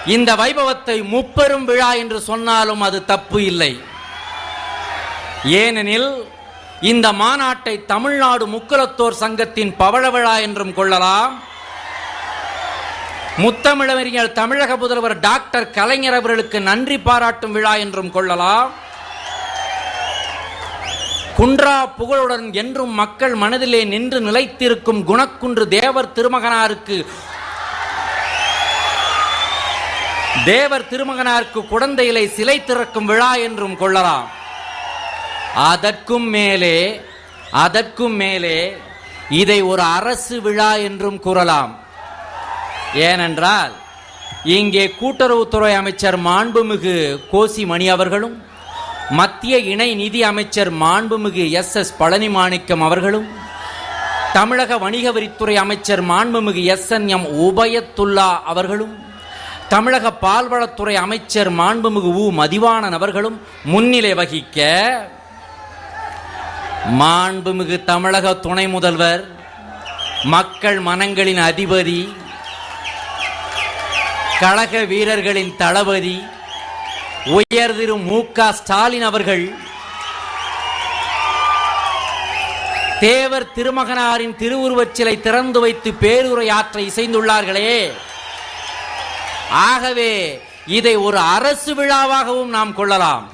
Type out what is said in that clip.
இந்த வைபவத்தை முப்பெரும் விழா என்று சொன்னாலும் அது தப்பு இல்லை. ஏனெனில் இந்த மாநாட்டை தமிழ்நாடு முக்குலத்தோர் சங்கத்தின் பவள விழா என்றும் கொள்ளலாம். முத்தமிழறிஞர் தமிழக முதல்வர் டாக்டர் கலைஞர் அவர்களுக்கு நன்றி பாராட்டும் விழா என்றும் கொள்ளலாம். குன்றா புகழுடன் என்றும் மக்கள் மனதிலே நின்று நிலைத்திருக்கும் குணக்குன்று தேவர் திருமகனாருக்கு குடந்தையிலே சிலை திறக்கும் விழா என்றும் கொள்ளலாம். அதற்கும் மேலே இதை ஒரு அரசு விழா என்றும் கூறலாம். ஏனென்றால் இங்கே கூட்டுறவுத்துறை அமைச்சர் மாண்புமிகு கோசி மணி அவர்களும், மத்திய இணை நிதி அமைச்சர் மாண்புமிகு SS பழனிமாணிக்கம் அவர்களும், தமிழக வணிக வரித்துறை அமைச்சர் மாண்புமிகு SNM உபயத்துல்லா அவர்களும், தமிழக பால்வளத்துறை அமைச்சர் மாண்புமிகு மதிவாணன் அவர்களும் முன்னிலை வகிக்க, மாண்புமிகு தமிழக துணை முதல்வர், மக்கள் மனங்களின் அதிபதி, கழக வீரர்களின் தளபதி உயர்திரு MK ஸ்டாலின் அவர்கள் தேவர் திருமகனாரின் திருவுருவச் சிலை திறந்து வைத்து பேருரையாற்ற இசைந்துள்ளார்களே. ஆகவே இதை ஒரு அரசு விழாவாகவும் நாம் கொள்ளலாம்.